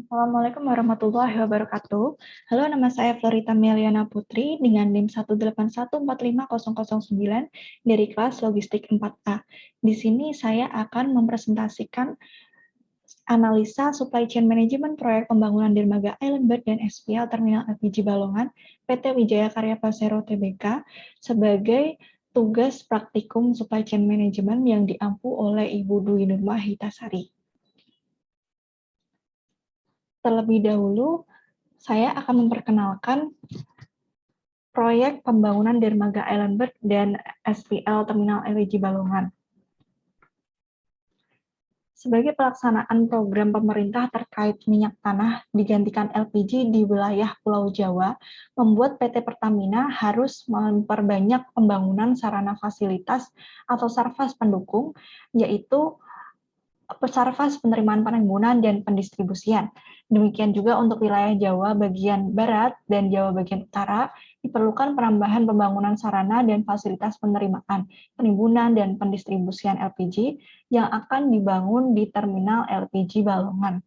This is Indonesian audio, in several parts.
Assalamualaikum warahmatullahi wabarakatuh. Halo, nama saya Florita Meliana Putri dengan NIM 181450009 dari kelas Logistik 4A. Di sini saya akan mempresentasikan analisa supply chain management proyek pembangunan dermaga Islandberg dan SPL Terminal LPG Balongan PT Wijaya Karya Persero Tbk sebagai tugas praktikum supply chain management yang diampu oleh Ibu Dwi Nurma Hitasari. Terlebih dahulu, saya akan memperkenalkan proyek pembangunan dermaga Islandberg dan SPL Terminal LPG Balongan. Sebagai pelaksanaan program pemerintah terkait minyak tanah digantikan LPG di wilayah Pulau Jawa, membuat PT Pertamina harus memperbanyak pembangunan sarana fasilitas atau sarfas pendukung, yaitu sarfas penerimaan penimbunan dan pendistribusian. Demikian juga untuk wilayah Jawa bagian Barat dan Jawa bagian Utara, diperlukan penambahan pembangunan sarana dan fasilitas penerimaan, penimbunan, dan pendistribusian LPG yang akan dibangun di terminal LPG Balongan.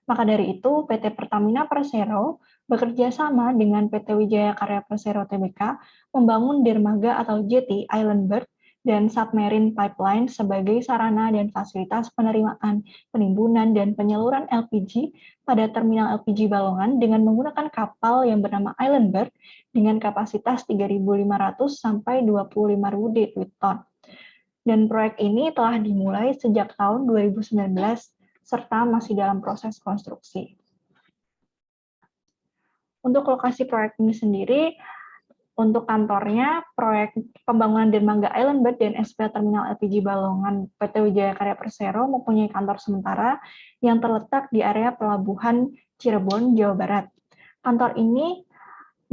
Maka dari itu, PT Pertamina Persero bekerja sama dengan PT Wijaya Karya Persero Tbk membangun dermaga atau jetty Islandberg dan submarine pipeline sebagai sarana dan fasilitas penerimaan, penimbunan, dan penyaluran LPG pada terminal LPG Balongan dengan menggunakan kapal yang bernama Islandberg dengan kapasitas 3.500 sampai 25.000 deadweight ton. Dan proyek ini telah dimulai sejak tahun 2019 serta masih dalam proses konstruksi. Untuk lokasi proyek ini sendiri, untuk kantornya, proyek pembangunan dermaga Islandberg dan SPL Terminal LPG Balongan PT Wijaya Karya Persero mempunyai kantor sementara yang terletak di area Pelabuhan Cirebon, Jawa Barat. Kantor ini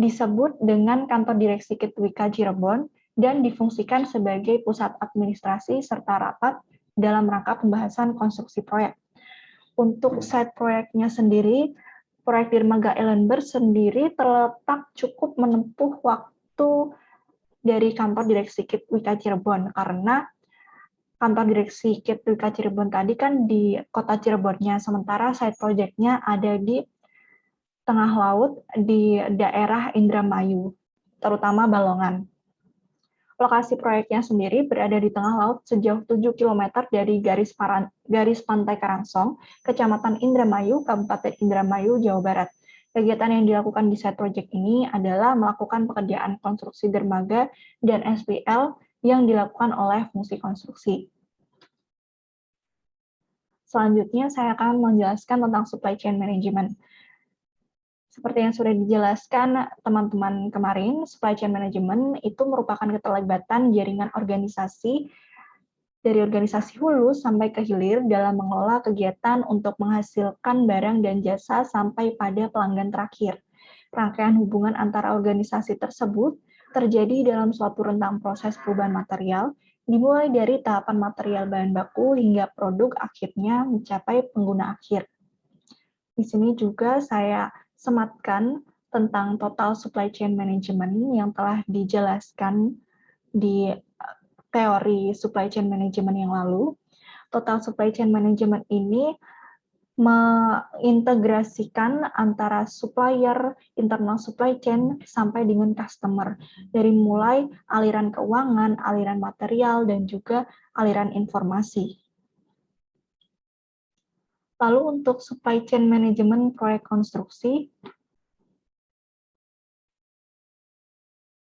disebut dengan Kantor Direksi Kitwika Cirebon dan difungsikan sebagai pusat administrasi serta rapat dalam rangka pembahasan konstruksi proyek. Untuk site proyeknya sendiri, proyek dermaga Islandberg sendiri terletak cukup menempuh waktu dari kantor direksi Kitwika Cirebon, karena kantor direksi Kitwika Cirebon tadi kan di kota Cirebonnya, sementara site project-nya ada di tengah laut di daerah Indramayu, terutama Balongan. Lokasi proyeknya sendiri berada di tengah laut sejauh 7 km dari garis pantai Karangsong, Kecamatan Indramayu, Kabupaten Indramayu, Jawa Barat. Kegiatan yang dilakukan di site project ini adalah melakukan pekerjaan konstruksi dermaga dan SPL yang dilakukan oleh fungsi konstruksi. Selanjutnya, saya akan menjelaskan tentang supply chain management. Seperti yang sudah dijelaskan teman-teman kemarin, supply chain management itu merupakan keterlibatan jaringan organisasi dari organisasi hulu sampai ke hilir dalam mengelola kegiatan untuk menghasilkan barang dan jasa sampai pada pelanggan terakhir. Rangkaian hubungan antara organisasi tersebut terjadi dalam suatu rentang proses perubahan material, dimulai dari tahapan material bahan baku hingga produk akhirnya mencapai pengguna akhir. Di sini juga saya sematkan tentang total supply chain management yang telah dijelaskan di teori supply chain management yang lalu. Total supply chain management ini mengintegrasikan antara supplier, internal supply chain, sampai dengan customer. Dari mulai aliran keuangan, aliran material, dan juga aliran informasi. Lalu untuk supply chain management proyek konstruksi,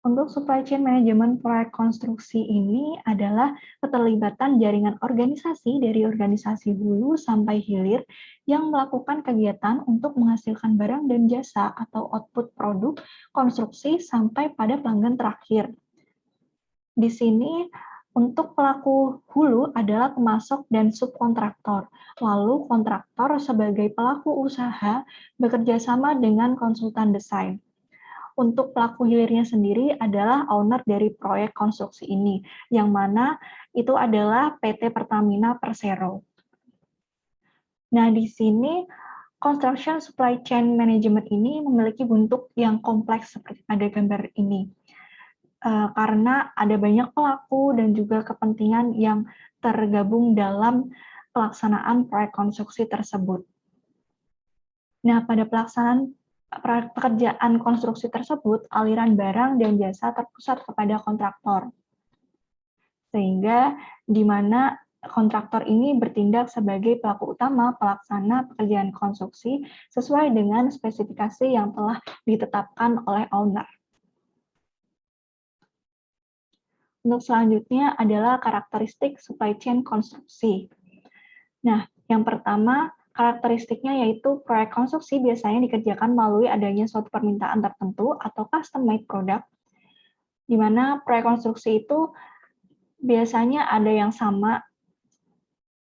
untuk supply chain management proyek konstruksi ini adalah keterlibatan jaringan organisasi dari organisasi hulu sampai hilir yang melakukan kegiatan untuk menghasilkan barang dan jasa atau output produk konstruksi sampai pada pelanggan terakhir. Di sini untuk pelaku hulu adalah pemasok dan subkontraktor. Lalu kontraktor sebagai pelaku usaha bekerja sama dengan konsultan desain. Untuk pelaku hilirnya sendiri adalah owner dari proyek konstruksi ini, yang mana itu adalah PT Pertamina Persero. Nah, di sini construction supply chain management ini memiliki bentuk yang kompleks seperti pada gambar ini. Karena ada banyak pelaku dan juga kepentingan yang tergabung dalam pelaksanaan proyek konstruksi tersebut. Nah, pada pelaksanaan pekerjaan konstruksi tersebut, aliran barang dan jasa terpusat kepada kontraktor. Sehingga di mana kontraktor ini bertindak sebagai pelaku utama pelaksana pekerjaan konstruksi sesuai dengan spesifikasi yang telah ditetapkan oleh owner. Untuk selanjutnya adalah karakteristik supply chain konstruksi. Nah, yang pertama, karakteristiknya yaitu proyek konstruksi biasanya dikerjakan melalui adanya suatu permintaan tertentu atau custom-made product, di mana proyek konstruksi itu biasanya ada yang sama,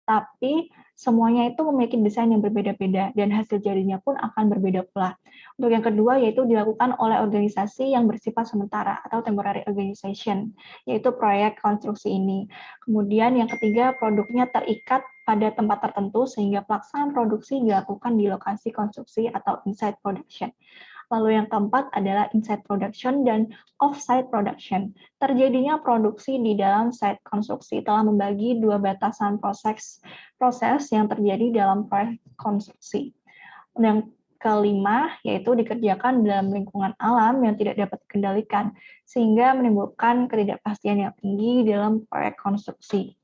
tapi semuanya itu memiliki desain yang berbeda-beda dan hasil jadinya pun akan berbeda pula. Untuk yang kedua yaitu dilakukan oleh organisasi yang bersifat sementara atau temporary organization, yaitu proyek konstruksi ini. Kemudian yang ketiga, produknya terikat pada tempat tertentu sehingga pelaksanaan produksi dilakukan di lokasi konstruksi atau inside production. Lalu yang keempat adalah inside production dan off-site production. Terjadinya produksi di dalam site konstruksi telah membagi dua batasan proses yang terjadi dalam proyek konstruksi. Yang kelima, yaitu dikerjakan dalam lingkungan alam yang tidak dapat dikendalikan, sehingga menimbulkan ketidakpastian yang tinggi dalam proyek konstruksi.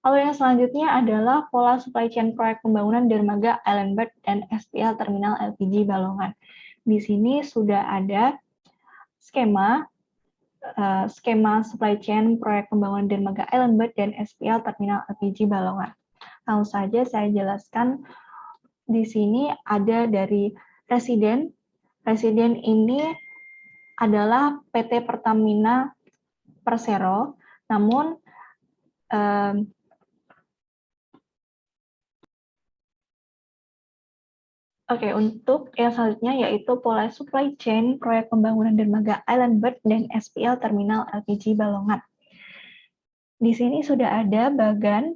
Lalu yang selanjutnya adalah pola supply chain proyek pembangunan dermaga Island Bird dan SPL Terminal LPG Balongan. Di sini sudah ada skema supply chain proyek pembangunan dermaga Island Bird dan SPL Terminal LPG Balongan. Langsung saja saya jelaskan. Di sini ada dari residen. Residen ini adalah PT Pertamina Persero, namun Oke, untuk yang selanjutnya yaitu pola supply chain proyek pembangunan dermaga Island Bird dan SPL Terminal LPG Balongan. Di sini sudah ada bagan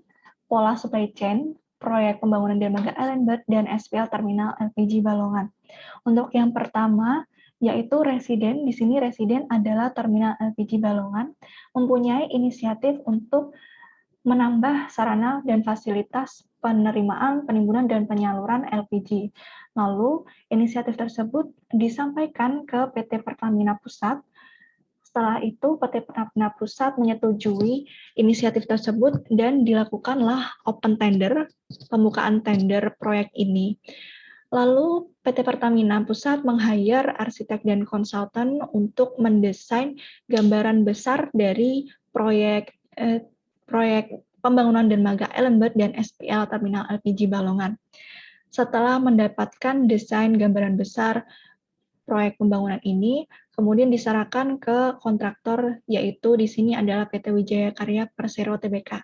pola supply chain proyek pembangunan dermaga Island Bird dan SPL Terminal LPG Balongan. Untuk yang pertama yaitu residen. Di sini residen adalah Terminal LPG Balongan mempunyai inisiatif untuk menambah sarana dan fasilitas penerimaan, penimbunan, dan penyaluran LPG. Lalu, inisiatif tersebut disampaikan ke PT Pertamina Pusat. Setelah itu, PT Pertamina Pusat menyetujui inisiatif tersebut dan dilakukanlah open tender, pembukaan tender proyek ini. Lalu, PT Pertamina Pusat meng-hire arsitek dan konsultan untuk mendesain gambaran besar dari proyek pembangunan dermaga Island Bird dan SPL Terminal LPG Balongan. Setelah mendapatkan desain gambaran besar proyek pembangunan ini, kemudian diserahkan ke kontraktor, yaitu di sini adalah PT Wijaya Karya Persero Tbk.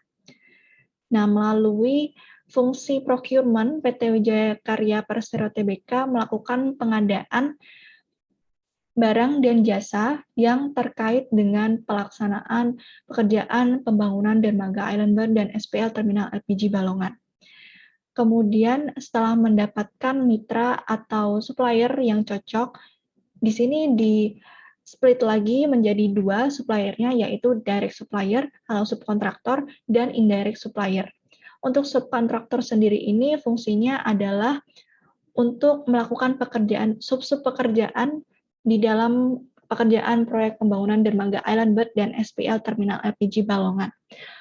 Nah, melalui fungsi procurement, PT Wijaya Karya Persero Tbk melakukan pengadaan barang dan jasa yang terkait dengan pelaksanaan pekerjaan pembangunan dermaga Island Bird dan SPL Terminal LPG Balongan. Kemudian setelah mendapatkan mitra atau supplier yang cocok, di sini di-split lagi menjadi dua suppliernya, yaitu direct supplier atau subkontraktor dan indirect supplier. Untuk subkontraktor sendiri ini fungsinya adalah untuk melakukan pekerjaan, pekerjaan di dalam pekerjaan proyek pembangunan dermaga Island Bird dan SPL Terminal LPG Balongan.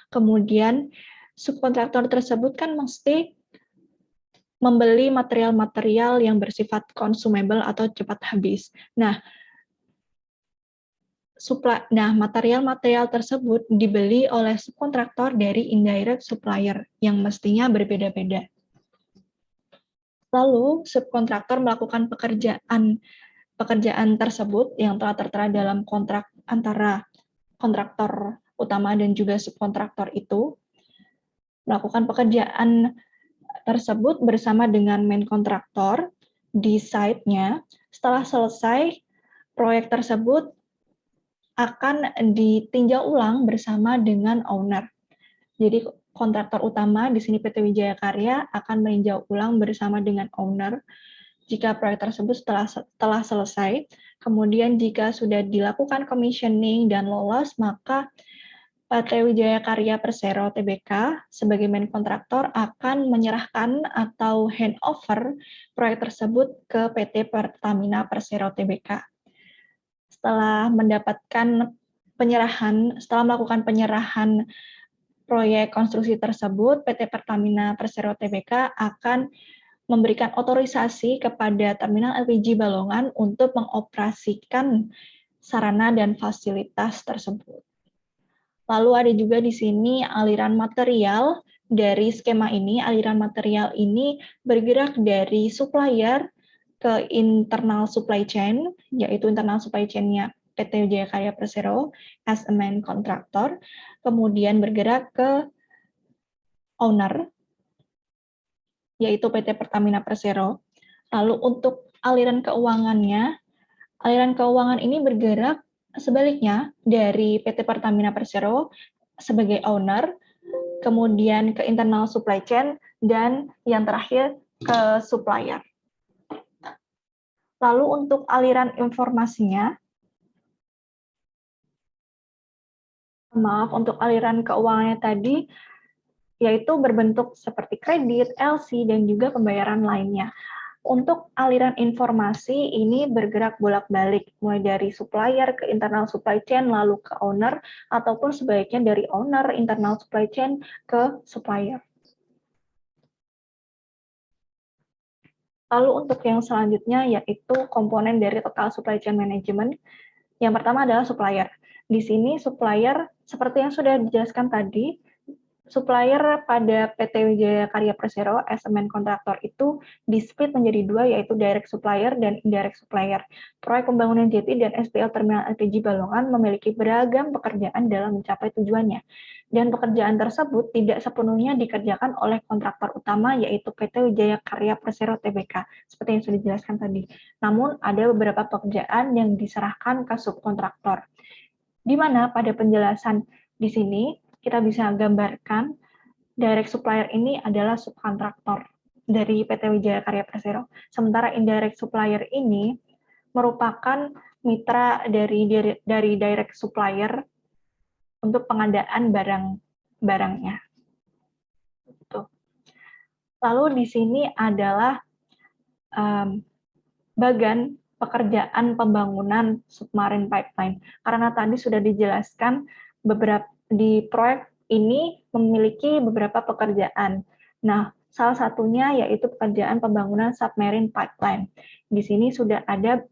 Kemudian subkontraktor tersebut kan mesti membeli material-material yang bersifat consumable atau cepat habis. Nah, material-material tersebut dibeli oleh subkontraktor dari indirect supplier yang mestinya berbeda-beda. Lalu, subkontraktor melakukan pekerjaan tersebut yang telah tertera dalam kontrak antara kontraktor utama dan juga subkontraktor itu, melakukan pekerjaan tersebut bersama dengan main kontraktor di site-nya. Setelah selesai, proyek tersebut akan ditinjau ulang bersama dengan owner. Jadi kontraktor utama di sini PT Wijaya Karya akan meninjau ulang bersama dengan owner jika proyek tersebut telah selesai. Kemudian jika sudah dilakukan commissioning dan lolos, maka PT Wijaya Karya Persero Tbk sebagai main kontraktor akan menyerahkan atau handover proyek tersebut ke PT Pertamina Persero Tbk. Setelah melakukan penyerahan proyek konstruksi tersebut, PT Pertamina Persero Tbk akan memberikan otorisasi kepada Terminal LPG Balongan untuk mengoperasikan sarana dan fasilitas tersebut. Lalu ada juga di sini aliran material dari skema ini. Aliran material ini bergerak dari supplier ke internal supply chain, yaitu internal supply chain-nya PT Wijaya Karya Persero as a main contractor, kemudian bergerak ke owner, yaitu PT Pertamina Persero. Lalu untuk aliran keuangannya, aliran keuangan ini bergerak sebaliknya dari PT Pertamina Persero sebagai owner, kemudian ke internal supply chain, dan yang terakhir ke supplier. Lalu untuk aliran informasinya, untuk aliran keuangannya tadi, yaitu berbentuk seperti kredit, LC, dan juga pembayaran lainnya. Untuk aliran informasi ini bergerak bolak-balik, mulai dari supplier ke internal supply chain, lalu ke owner, ataupun sebaliknya dari owner, internal supply chain, ke supplier. Lalu untuk yang selanjutnya yaitu komponen dari total supply chain management. Yang pertama adalah supplier. Di sini supplier, seperti yang sudah dijelaskan tadi, supplier pada PT Wijaya Karya Persero as a main kontraktor itu di-split menjadi dua, yaitu direct supplier dan indirect supplier. Proyek pembangunan jetty dan SPL Terminal LPG Balongan memiliki beragam pekerjaan dalam mencapai tujuannya. Dan pekerjaan tersebut tidak sepenuhnya dikerjakan oleh kontraktor utama, yaitu PT Wijaya Karya Persero Tbk, seperti yang sudah dijelaskan tadi. Namun, ada beberapa pekerjaan yang diserahkan ke subkontraktor. Di mana pada penjelasan di sini, kita bisa gambarkan direct supplier ini adalah subkontraktor dari PT Wijaya Karya Persero. Sementara indirect supplier ini merupakan mitra dari direct supplier untuk pengadaan barang-barangnya. Lalu di sini adalah bagan pekerjaan pembangunan submarine pipeline. Karena tadi sudah dijelaskan di proyek ini memiliki beberapa pekerjaan. Nah, salah satunya yaitu pekerjaan pembangunan submarine pipeline. Di sini sudah ada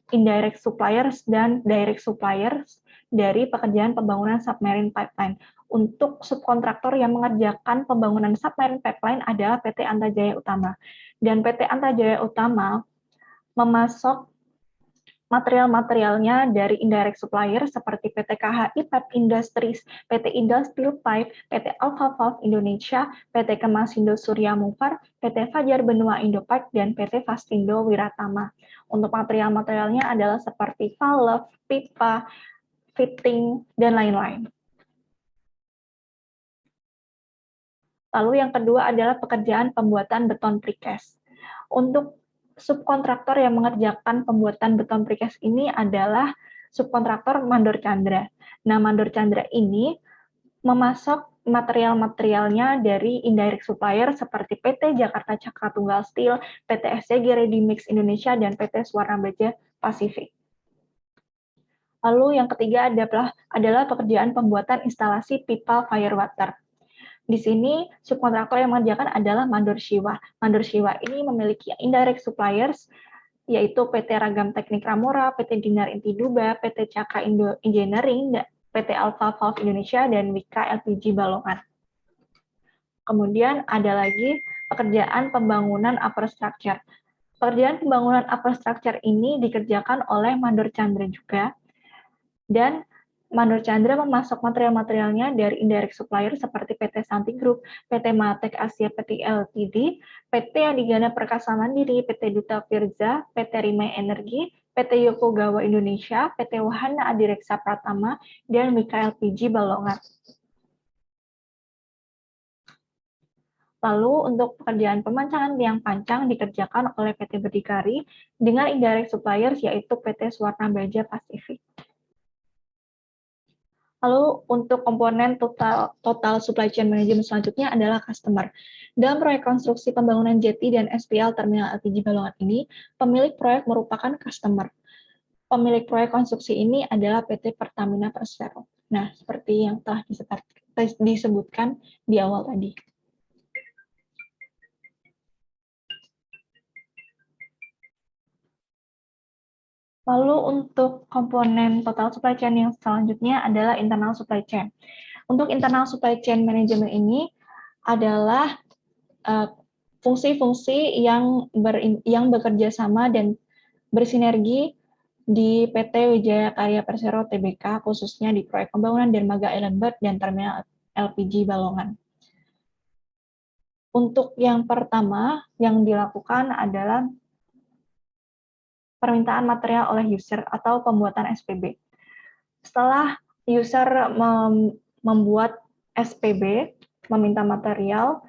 indirect suppliers dan direct suppliers dari pekerjaan pembangunan submarine pipeline. Untuk subkontraktor yang mengerjakan pembangunan submarine pipeline adalah PT Antajaya Utama. Dan PT Antajaya Utama memasok material-materialnya dari indirect supplier seperti PT KHI Pipe Industries, PT Industrial Pipe, PT Alpha Valve Indonesia, PT Kemasindo Surya Mufar, PT Fajar Benua Indo-Pipe, dan PT Fastindo Wiratama. Untuk material-materialnya adalah seperti valve, pipa, fitting, dan lain-lain. Lalu yang kedua adalah pekerjaan pembuatan beton precast. Untuk subkontraktor yang mengerjakan pembuatan beton precast ini adalah subkontraktor Mandor Chandra. Nah, Mandor Chandra ini memasok material-materialnya dari indirect supplier seperti PT Jakarta Cakra Tunggal Steel, PT SCG Ready Mix Indonesia, dan PT Swarna Baja Pasifik. Lalu yang ketiga adalah pekerjaan pembuatan instalasi pipa firewater. Di sini, subkontraktor yang mengerjakan adalah Mandor Shiwa. Mandor Shiwa ini memiliki indirect suppliers, yaitu PT Ragam Teknik Ramora, PT Dinar Inti Duba, PT Cakra Indo Engineering, PT Alpha Valve Indonesia, dan Wika LPG Balongan. Kemudian ada lagi pekerjaan pembangunan upper structure. Pekerjaan pembangunan upper structure ini dikerjakan oleh Mandor Chandra juga, dan Mandor Chandra memasok material-materialnya dari indirect supplier seperti PT Santi Group, PT Matek Asia Peti Ltd, PT Adigana Perkasa Mandiri, PT Duta Firza, PT Rimai Energi, PT Yokogawa Indonesia, PT Wahana Adireksa Pratama, dan Mika LPG Balongan. Lalu untuk pekerjaan pemancangan tiang pancang dikerjakan oleh PT Berdikari dengan indirect suppliers yaitu PT Swarna Baja Pasifik. Lalu untuk komponen total supply chain management selanjutnya adalah customer. Dalam proyek konstruksi pembangunan jetty dan SPL Terminal LPG Balongan ini, pemilik proyek merupakan customer. Pemilik proyek konstruksi ini adalah PT Pertamina Persero. Nah, seperti yang telah disebutkan di awal tadi. Lalu untuk komponen total supply chain yang selanjutnya adalah internal supply chain. Untuk internal supply chain management ini adalah fungsi-fungsi yang bekerja sama dan bersinergi di PT Wijaya Karya Persero Tbk, khususnya di proyek pembangunan Dermaga Island Bird dan Terminal LPG Balongan. Untuk yang pertama yang dilakukan adalah permintaan material oleh user atau pembuatan SPB. Setelah user membuat SPB, meminta material,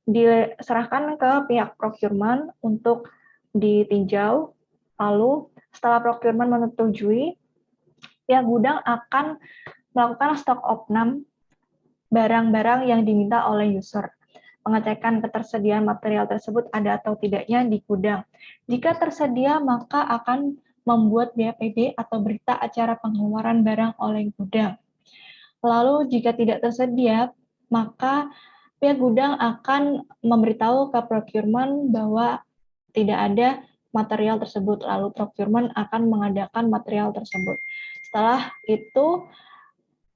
diserahkan ke pihak procurement untuk ditinjau, lalu setelah procurement menyetujui, pihak gudang akan melakukan stok opnam barang-barang yang diminta oleh user. Pengecekan ketersediaan material tersebut ada atau tidaknya di gudang. Jika tersedia, maka akan membuat BAPD atau berita acara pengeluaran barang oleh gudang. Lalu jika tidak tersedia, maka pihak gudang akan memberitahu ke procurement bahwa tidak ada material tersebut, lalu procurement akan mengadakan material tersebut. Setelah itu,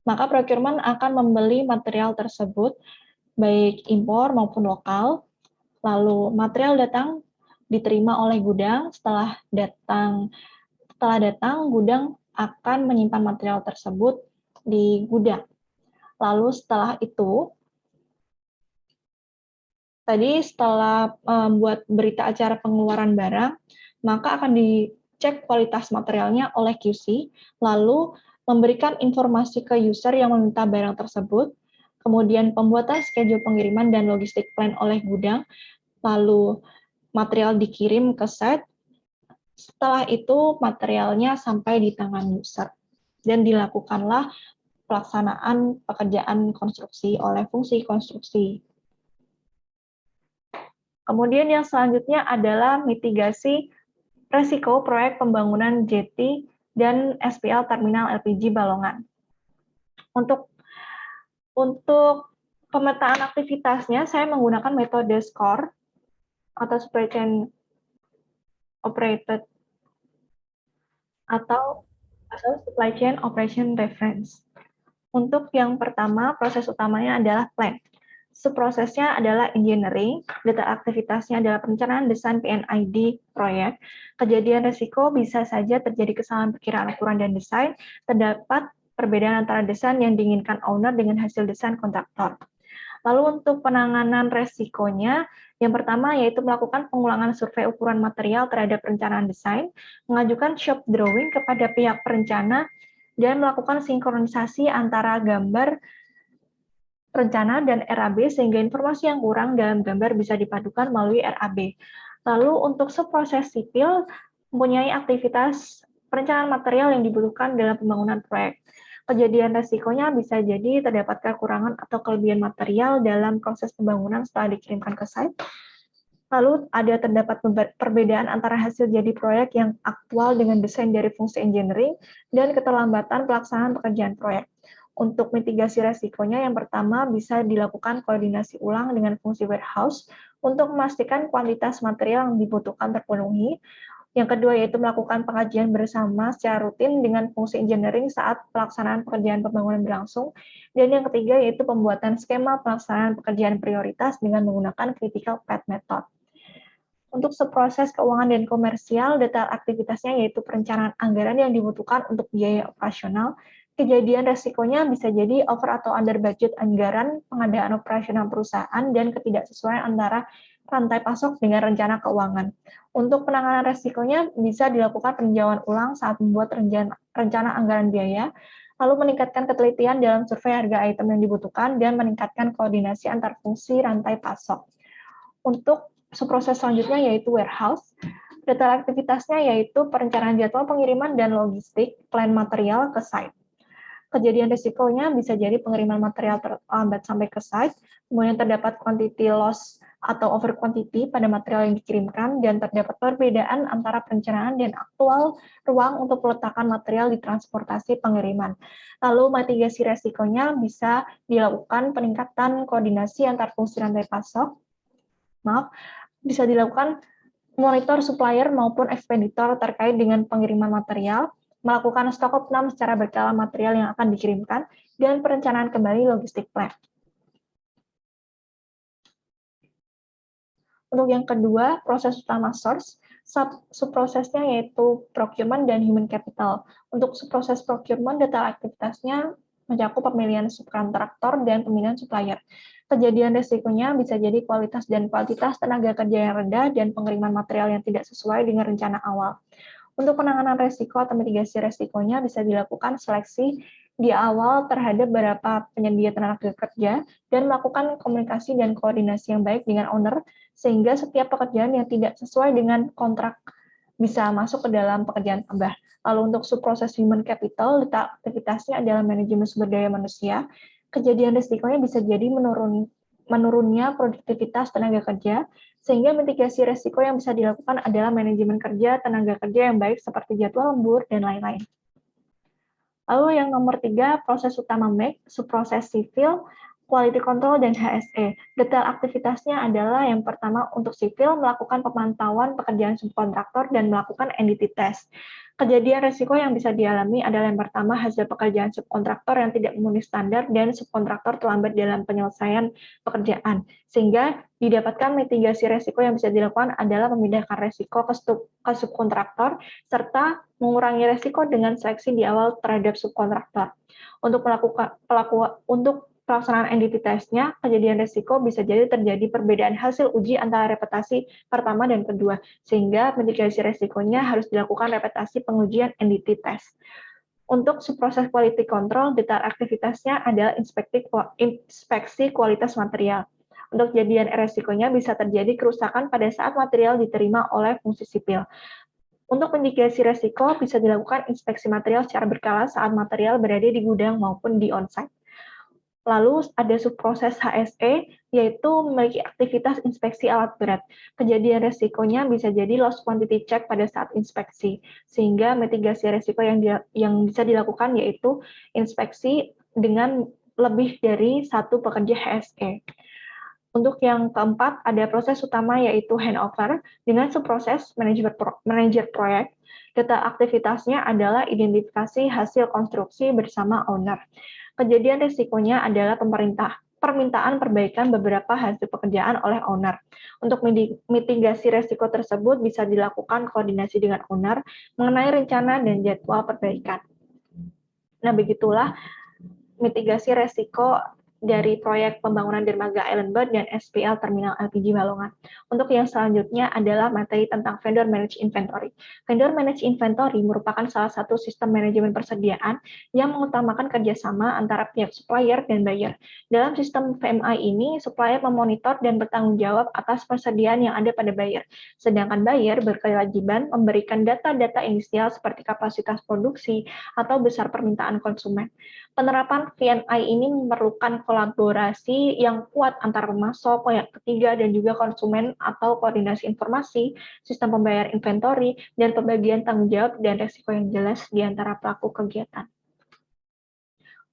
maka procurement akan membeli material tersebut, baik impor maupun lokal, lalu material datang diterima oleh gudang, setelah datang, gudang akan menyimpan material tersebut di gudang. Lalu setelah itu, setelah membuat berita acara pengeluaran barang, maka akan dicek kualitas materialnya oleh QC, lalu memberikan informasi ke user yang meminta barang tersebut, kemudian pembuatan schedule pengiriman dan logistik plan oleh gudang, lalu material dikirim ke site, setelah itu materialnya sampai di tangan user, dan dilakukanlah pelaksanaan pekerjaan konstruksi oleh fungsi konstruksi. Kemudian yang selanjutnya adalah mitigasi resiko proyek pembangunan jetty dan SPL Terminal LPG Balongan. Untuk pemetaan aktivitasnya, saya menggunakan metode SCORE atau Supply Chain Operated atau Supply Chain Operation Reference. Untuk yang pertama, proses utamanya adalah plan. Subprosesnya adalah engineering, detail aktivitasnya adalah perencanaan desain PNID proyek. Kejadian risiko bisa saja terjadi kesalahan perkiraan ukuran dan desain, terdapat perbedaan antara desain yang diinginkan owner dengan hasil desain kontraktor. Lalu untuk penanganan resikonya, yang pertama yaitu melakukan pengulangan survei ukuran material terhadap perencanaan desain, mengajukan shop drawing kepada pihak perencana, dan melakukan sinkronisasi antara gambar rencana dan RAB sehingga informasi yang kurang dalam gambar bisa dipadukan melalui RAB. Lalu untuk subproses sipil mempunyai aktivitas perencanaan material yang dibutuhkan dalam pembangunan proyek. Kejadian resikonya bisa jadi terdapat kekurangan atau kelebihan material dalam proses pembangunan setelah dikirimkan ke site. Lalu terdapat perbedaan antara hasil jadi proyek yang aktual dengan desain dari fungsi engineering dan keterlambatan pelaksanaan pekerjaan proyek. Untuk mitigasi resikonya, yang pertama bisa dilakukan koordinasi ulang dengan fungsi warehouse untuk memastikan kuantitas material yang dibutuhkan terpenuhi. Yang kedua yaitu melakukan pengajian bersama secara rutin dengan fungsi engineering saat pelaksanaan pekerjaan pembangunan berlangsung. Dan yang ketiga yaitu pembuatan skema pelaksanaan pekerjaan prioritas dengan menggunakan critical path method. Untuk subproses keuangan dan komersial, detail aktivitasnya yaitu perencanaan anggaran yang dibutuhkan untuk biaya operasional. Kejadian resikonya bisa jadi over atau under budget anggaran pengadaan operasional perusahaan dan ketidaksesuaian antara rantai pasok dengan rencana keuangan. Untuk penanganan resikonya bisa dilakukan peninjauan ulang saat membuat rencana anggaran biaya, lalu meningkatkan ketelitian dalam survei harga item yang dibutuhkan, dan meningkatkan koordinasi antar fungsi rantai pasok. Untuk subproses selanjutnya yaitu warehouse, detail aktivitasnya yaitu perencanaan jadwal pengiriman dan logistik, plan material ke site. Kejadian risikonya bisa jadi pengiriman material terlambat sampai ke site, kemudian terdapat quantity loss atau over quantity pada material yang dikirimkan, dan terdapat perbedaan antara perencanaan dan aktual ruang untuk peletakan material di transportasi pengiriman. Lalu mitigasi risikonya bisa dilakukan peningkatan koordinasi antar fungsi rantai pasok, bisa dilakukan monitor supplier maupun ekspeditor terkait dengan pengiriman material, melakukan stok opnam secara berkala material yang akan dikirimkan, dan perencanaan kembali logistik plan. Untuk yang kedua, proses utama source, subprosesnya yaitu procurement dan human capital. Untuk subproses procurement, detail aktivitasnya mencakup pemilihan subkontraktor dan pemilihan supplier. Kejadian risikonya bisa jadi kualitas dan kuantitas tenaga kerja yang rendah dan pengiriman material yang tidak sesuai dengan rencana awal. Untuk penanganan risiko atau mitigasi risikonya bisa dilakukan seleksi di awal terhadap beberapa penyedia tenaga kerja dan melakukan komunikasi dan koordinasi yang baik dengan owner sehingga setiap pekerjaan yang tidak sesuai dengan kontrak bisa masuk ke dalam pekerjaan tambah. Lalu untuk subproses human capital, letak aktivitasnya adalah manajemen sumber daya manusia. Kejadian risikonya bisa jadi menurunnya produktivitas tenaga kerja, sehingga mitigasi risiko yang bisa dilakukan adalah manajemen kerja, tenaga kerja yang baik seperti jadwal lembur, dan lain-lain. Lalu yang nomor 3, proses utama MEC, subproses sipil, quality control, dan HSE. Detail aktivitasnya adalah yang pertama untuk sipil melakukan pemantauan pekerjaan subkontraktor dan melakukan entity test. Kejadian risiko yang bisa dialami adalah yang pertama hasil pekerjaan subkontraktor yang tidak memenuhi standar dan subkontraktor terlambat dalam penyelesaian pekerjaan. Sehingga didapatkan mitigasi risiko yang bisa dilakukan adalah memindahkan risiko ke subkontraktor serta mengurangi risiko dengan seleksi di awal terhadap subkontraktor. Untuk pelaksanaan entity test-nya, kejadian risiko bisa jadi terjadi perbedaan hasil uji antara reputasi pertama dan kedua, sehingga mitigasi risikonya harus dilakukan reputasi pengujian entity test. Untuk subproses quality control, detail aktivitasnya adalah inspeksi kualitas material. Untuk kejadian risikonya bisa terjadi kerusakan pada saat material diterima oleh fungsi sipil. Untuk mitigasi risiko bisa dilakukan inspeksi material secara berkala saat material berada di gudang maupun di on-site. Lalu ada subproses HSE, yaitu memiliki aktivitas inspeksi alat berat. Kejadian risikonya bisa jadi loss quantity check pada saat inspeksi, sehingga mitigasi risiko yang bisa dilakukan yaitu inspeksi dengan lebih dari satu pekerja HSE. Untuk yang keempat, ada proses utama yaitu handover dengan subproses manajer proyek. Data aktivitasnya adalah identifikasi hasil konstruksi bersama owner. Kejadian risikonya adalah permintaan perbaikan beberapa hasil pekerjaan oleh owner. Untuk mitigasi risiko tersebut bisa dilakukan koordinasi dengan owner mengenai rencana dan jadwal perbaikan. Nah, begitulah mitigasi risiko dari proyek pembangunan dermaga Island Bird dan SPL Terminal LPG Balongan. Untuk yang selanjutnya adalah materi tentang vendor managed inventory. Vendor managed inventory merupakan salah satu sistem manajemen persediaan yang mengutamakan kerjasama antara pihak supplier dan buyer. Dalam sistem VMI ini, supplier memonitor dan bertanggung jawab atas persediaan yang ada pada buyer. Sedangkan buyer berkewajiban memberikan data-data inisial seperti kapasitas produksi atau besar permintaan konsumen. Penerapan VMI ini memerlukan kolaborasi yang kuat antara pemasok, pihak ketiga, dan juga konsumen atau koordinasi informasi, sistem pembayaran inventory, dan pembagian tanggung jawab dan risiko yang jelas di antara pelaku kegiatan.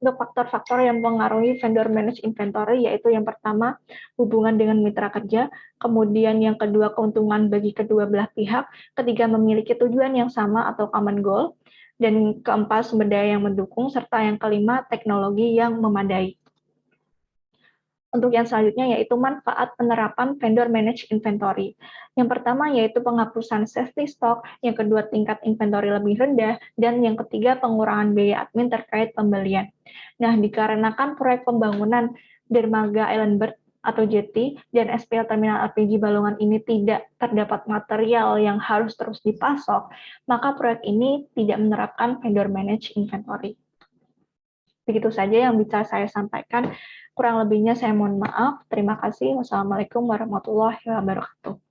Untuk faktor-faktor yang mempengaruhi vendor managed inventory, yaitu yang pertama, hubungan dengan mitra kerja, kemudian yang kedua, keuntungan bagi kedua belah pihak, ketiga, memiliki tujuan yang sama atau common goal, dan keempat, sumber daya yang mendukung, serta yang kelima, teknologi yang memadai. Untuk yang selanjutnya yaitu manfaat penerapan vendor managed inventory. Yang pertama yaitu penghapusan safety stock, yang kedua tingkat inventory lebih rendah, dan yang ketiga pengurangan biaya admin terkait pembelian. Nah, dikarenakan proyek pembangunan dermaga Island Bird atau JT dan SPL Terminal LPG Balongan ini tidak terdapat material yang harus terus dipasok, maka proyek ini tidak menerapkan vendor managed inventory. Begitu saja yang bisa saya sampaikan. Kurang lebihnya saya mohon maaf. Terima kasih. Wassalamualaikum warahmatullahi wabarakatuh.